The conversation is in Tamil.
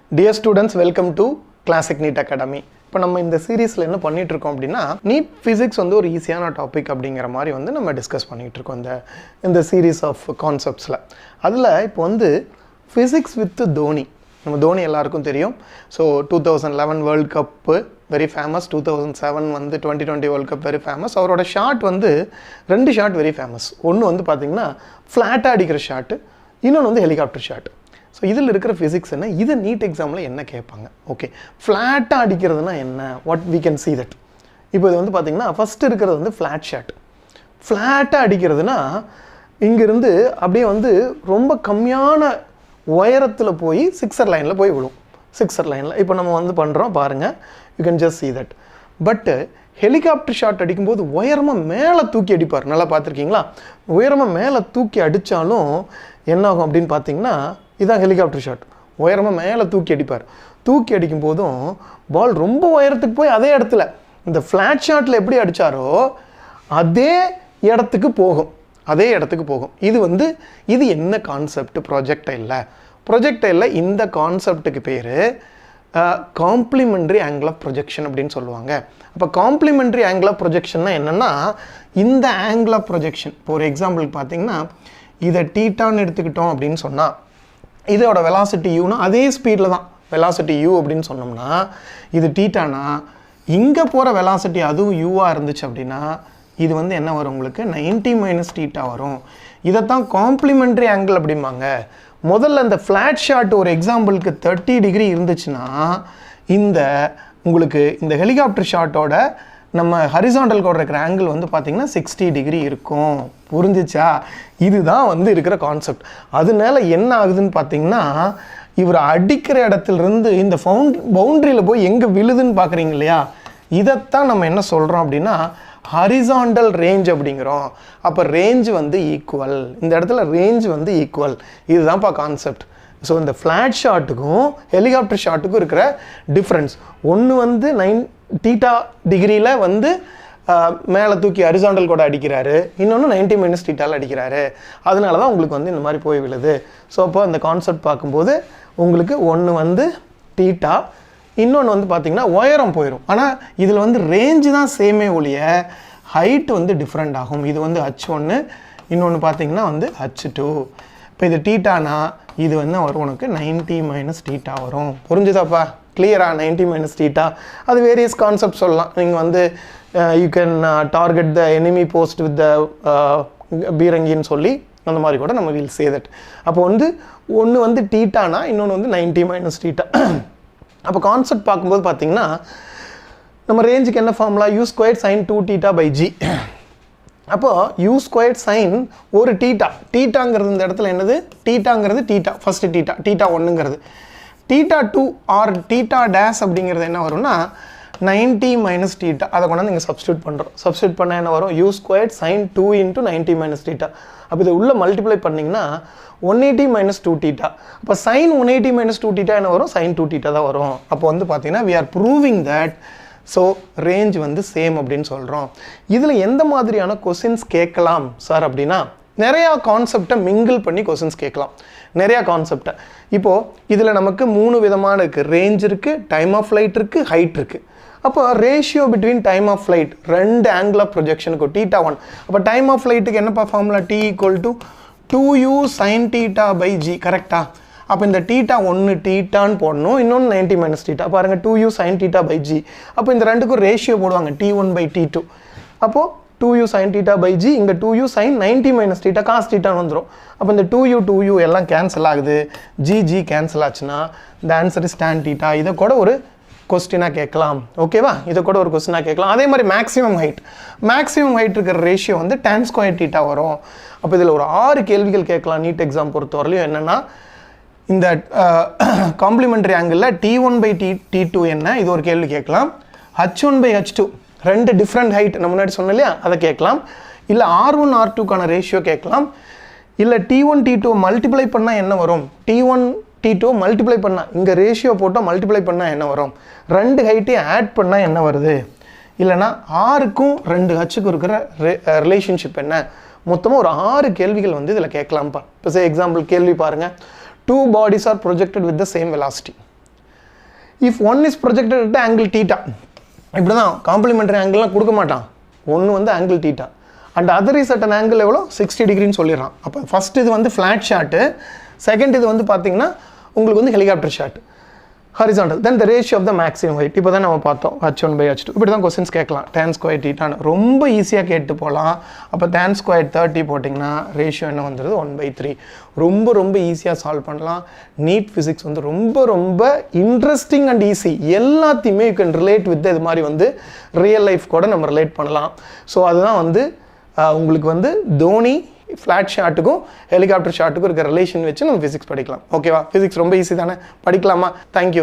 Dear students, welcome to Classic NEET Academy. இப்போ நம்ம இந்த சீரீஸில் என்ன பண்ணிட்டு இருக்கோம் அப்படின்னா நீட் ஃபிசிக்ஸ் வந்து ஒரு ஈஸியான டாபிக் அப்படிங்கிற மாதிரி வந்து நம்ம டிஸ்கஸ் பண்ணிகிட்டு இருக்கோம் இந்த சீரீஸ் ஆஃப் கான்செப்ட்ஸில். அதில் இப்போ வந்து ஃபிசிக்ஸ் வித் தோனி, நம்ம தோனி எல்லாருக்கும் தெரியும். So 2011 world cup very famous, 2007 வந்து 2020 வேர்ல்ட் கப் வெரி ஃபேமஸ். அவரோட ஷாட் வந்து 2 ஷாட் வெரி ஃபேமஸ். ஒன்று வந்து பார்த்திங்கன்னா ஃப்ளாட்டாக அடிக்கிற ஷாட்டு, இன்னொன்று வந்து ஹெலிகாப்டர் ஷாட். ஸோ இதில் இருக்கிற ஃபிசிக்ஸ் என்ன, இது நீட் எக்ஸாமில் என்ன கேட்பாங்க. ஓகே, ஃப்ளாட்டாக அடிக்கிறதுனா என்ன, what we can see that. இப்போ இது வந்து பார்த்திங்கன்னா ஃபஸ்ட்டு இருக்கிறது வந்து ஃப்ளாட் ஷாட். ஃப்ளாட்டாக அடிக்கிறதுனா இங்கேருந்து அப்படியே வந்து ரொம்ப கம்மியான உயரத்தில் போய் சிக்ஸர் லைனில் போய் விடும். சிக்ஸர் லைனில் இப்போ நம்ம வந்து பண்ணுறோம் பாருங்கள், you can just see that. பட்டு ஹெலிகாப்டர் ஷாட் அடிக்கும்போது உயரமாக மேலே தூக்கி அடிப்பார். நல்லா பார்த்துருக்கீங்களா? உயரமாக மேலே தூக்கி அடித்தாலும் என்ன ஆகும் அப்படின்னு பார்த்தீங்கன்னா, இதுதான் ஹெலிகாப்டர் ஷாட். உயரமாக மேலே தூக்கி அடிப்பார். தூக்கி அடிக்கும் போதும் பால் ரொம்ப உயரத்துக்கு போய் அதே இடத்துல இந்த ஃப்ளாட் ஷாட்டில் எப்படி அடித்தாரோ அதே இடத்துக்கு போகும், அதே இடத்துக்கு போகும். இது என்ன கான்செப்ட்? ப்ரொஜெக்டைலில் இந்த கான்செப்டுக்கு பேர் காம்ப்ளிமெண்ட்ரி ஆங்கிள் ஆஃப் ப்ரொஜெக்ஷன் அப்படின்னு சொல்லுவாங்க. அப்போ காம்ப்ளிமெண்ட்ரி ஆங்கிள் ஆஃப் ப்ரொஜெக்ஷன்னா என்னென்னா, இந்த ஆங்கிள் ஆஃப் ப்ரொஜெக்ஷன் இப்போ ஒரு எக்ஸாம்பிளுக்கு பார்த்தீங்கன்னா இதை டீட்டான்னு எடுத்துக்கிட்டோம் அப்படின்னு சொன்னால் இதோட வெலாசிட்டி யூனா அதே ஸ்பீடில் தான் வெலாசிட்டி யூ அப்படின்னு சொன்னோம்னா, இது டீட்டானா இங்கே போகிற வெலாசிட்டி அதுவும் யூவாக இருந்துச்சு அப்படின்னா இது வந்து என்ன வரும், உங்களுக்கு 90 - θ வரும். இதைத்தான் காம்ப்ளிமெண்ட்ரி ஆங்கிள் அப்படிம்பாங்க. முதல்ல இந்த ஃப்ளாட் ஷாட் ஒரு எக்ஸாம்பிளுக்கு 30 டிகிரி இருந்துச்சுன்னா உங்களுக்கு இந்த ஹெலிகாப்டர் ஷாட்டோட நம்ம ஹரிசாண்டல் கோட் இருக்கிற ஆங்கிள் வந்து பார்த்திங்கன்னா 60 டிகிரி இருக்கும். புரிஞ்சிச்சா? இதுதான் வந்து இருக்கிற கான்செப்ட். அதனால என்ன ஆகுதுன்னு பார்த்தீங்கன்னா, இவர் அடிக்கிற இடத்துலேருந்து இந்த பவுண்ட்ரியில் போய் எங்கே விழுதுன்னு பார்க்குறீங்க இல்லையா, இதைத்தான் நம்ம என்ன சொல்கிறோம் அப்படின்னா ஹரிசாண்டல் ரேஞ்ச் அப்படிங்கிறோம். அப்போ ரேஞ்ச் வந்து ஈக்குவல், இந்த இடத்துல ரேஞ்ச் வந்து ஈக்குவல். இதுதான்ப்பா கான்செப்ட். ஸோ இந்த ஃப்ளாட் ஷாட்டுக்கும் ஹெலிகாப்டர் ஷாட்டுக்கும் இருக்கிற டிஃப்ரென்ஸ், ஒன்று வந்து 90 டிகிரியில் வந்து மேலே தூக்கி ஹரிசாண்டல் கூட அடிக்கிறாரு, இன்னொன்று 90 - θ அடிக்கிறாரு. அதனால தான் உங்களுக்கு வந்து இந்த மாதிரி போய் விழுது. ஸோ அப்போ அந்த கான்செப்ட் பார்க்கும்போது உங்களுக்கு ஒன்று வந்து θ, இன்னொன்று வந்து பார்த்திங்கன்னா உயரம் போயிடும். ஆனால் இதில் வந்து ரேஞ்சு தான் சேமே ஒழிய ஹைட் வந்து டிஃப்ரெண்ட் ஆகும். இது வந்து H1, இன்னொன்று பார்த்திங்கன்னா வந்து H2. இப்போ இது டீட்டானா இது வந்து வரும் உனக்கு 90 - θ வரும். புரிஞ்சுதாப்பா? கிளியரா? 90 - θ. அது வேரியஸ் கான்செப்ட் சொல்லலாம். நீங்கள் வந்து you can target the enemy post with the பீரங்கின்னு சொல்லி அந்த மாதிரி கூட நம்ம வில் சே தட். அப்போ வந்து ஒன்று வந்து டீட்டானா இன்னொன்று வந்து 90 - θ. அப்போ கான்செப்ட் பார்க்கும்போது பார்த்தீங்கன்னா நம்ம ரேஞ்சுக்கு என்ன ஃபார்முலா, u² sin 2θ/g. அப்போது u² sin ஒரு டீட்டாங்கிறது இந்த இடத்துல என்னது, டீட்டாங்கிறது ஃபஸ்ட்டு θ1ங்கிறது. θ2 ஆர் θ' அப்படிங்கிறது என்ன வரும்னா 90 - θ. அதை கொண்டாந்து நீங்கள் சப்ஸ்டியூட் பண்ணுறோம். சப்ஸ்டியூட் பண்ணால் என்ன வரும், u² sin 2 × 90 - θ. அப்போ இதை உள்ளே மல்டிப்ளை பண்ணிங்கன்னா 180 - 2θ. அப்போ sin 180 - 2θ என்ன வரும், sin 2θ தான் வரும். அப்போ வந்து பார்த்தீங்கன்னா we are proving that so range வந்து சேம் அப்படின்னு சொல்கிறோம். இதில் எந்த மாதிரியான கொஸ்டின்ஸ் கேட்கலாம் சார் அப்படின்னா, நிறையா கான்செப்டை மிங்கிள் பண்ணி கொஸ்டின்ஸ் கேட்கலாம். நிறையா கான்செப்டை இப்போது இதில் நமக்கு 3 விதமான இருக்குது. ரேஞ்ச் இருக்குது, டைம் ஆஃப் ஃப்ளைட் இருக்குது, ஹைட் இருக்குது. அப்போ ratio between time of flight 2 angle of ப்ரொஜெக்ஷனுக்கு θ1. அப்போ டைம் ஆஃப் ஃப்ளைட்டுக்கு என்னப்பா formula, T = 2u sin θ/g. கரெக்டா? அப்போ இந்த θ1 டீட்டான்னு போடணும், இன்னொன்று 90 - θ. பாருங்கள் 2u sin θ/g. அப்போ இந்த ரெண்டுக்கும் ரேஷியோ போடுவாங்க T1/T2. அப்போது 2u sin θ/g, இங்கே 2u sin 90 - θ cos θன்னு வந்துடும். அப்போ இந்த 2u எல்லாம் கேன்சல் ஆகுது, g கேன்சல் ஆச்சுன்னா இந்த ஆன்சர் இஸ் tan θ. இதை கூட ஒரு கொஸ்டினாக கேட்கலாம். ஓகேவா? இதை கூட ஒரு கொஸ்டினாக கேட்கலாம். அதே மாதிரி மேக்ஸிமம் ஹைட் இருக்கிற ரேஷியோ வந்து tan² θ வரும். அப்போ இதில் ஒரு 6 கேள்விகள் கேட்கலாம் நீட் எக்ஸாம் பொறுத்தவரையிலும். என்னென்னா, இந்த காம்ப்ளிமெண்ட்ரி ஆங்கிளில் T1/T2 என்ன, இது ஒரு கேள்வி கேட்கலாம். H1/H2 2 டிஃப்ரெண்ட் ஹைட் நம்ம முன்னாடி சொன்னோம் இல்லையா, அதை கேட்கலாம். இல்லை R1 R2க்கான ரேஷியோ கேட்கலாம். இல்லை T1 T2 மல்டிப்ளை பண்ணால் என்ன வரும், T1 T2 மல்டிப்ளை பண்ணால் இங்கே ரேஷியோ போட்டால் மல்டிப்ளை பண்ணால் என்ன வரும், 2 ஹைட்டையும் ஆட் பண்ணால் என்ன வருது, இல்லைனா Rக்கும் 2 Hக்கும் இருக்கிற ரிலேஷன்ஷிப் என்ன. மொத்தமாக ஒரு 6 கேள்விகள் வந்து இதில் கேட்கலாம்ப்பா. இப்போ எக்ஸாம்பிள் கேள்வி பாருங்கள், two bodies are projected with the same velocity. If one is projected at angle theta, இப்படி தான் காம்ப்ளிமெண்டரி ஆங்கிள்லாம் கொடுக்க மாட்டான். ஒன்று வந்து angle theta and other is at an angle எவ்வளோ 60 டிகிரின்னு சொல்லிடுறான். அப்போ ஃபஸ்ட் இது வந்து ஃப்ளாட் ஷாட்டு, செகண்ட் இது வந்து பார்த்தீங்கன்னா உங்களுக்கு வந்து helicopter shot horizontal. Then the ratio of the maximum height இப்போ தான் நம்ம பார்த்தோம் h1/h2. இப்படி தான் கொஸ்டின்ஸ் கேட்கலாம். tan ஸ்கொயர் தீட்டான்னு ரொம்ப ஈஸியாக கேட்டு போகலாம். அப்போ tan ஸ்கொயர் 30 போட்டிங்கன்னா ரேஷியோ என்ன வந்துடுது 1/3. ரொம்ப ரொம்ப ஈஸியாக சால்வ் பண்ணலாம். நீட் ஃபிசிக்ஸ் வந்து ரொம்ப ரொம்ப இன்ட்ரெஸ்டிங் அண்ட் ஈஸி. எல்லாத்தையுமே யூ கேன் ரிலேட் வித் இது மாதிரி வந்து ரியல் லைஃப் கூட நம்ம ரிலேட் பண்ணலாம். ஸோ அதுதான் வந்து உங்களுக்கு வந்து தோனி ஃப்ளாட் ஷாட்டுக்கும் ஹெலிகாப்டர் ஷாட்டுக்கும் இருக்கிற ரிலேஷன் வச்சு நம்ம ஃபிசிக்ஸ் படிக்கலாம். ஓகேவா? ஃபிசிக்ஸ் ரொம்ப ஈஸி தானே, படிக்கலாமா? தேங்க்யூ.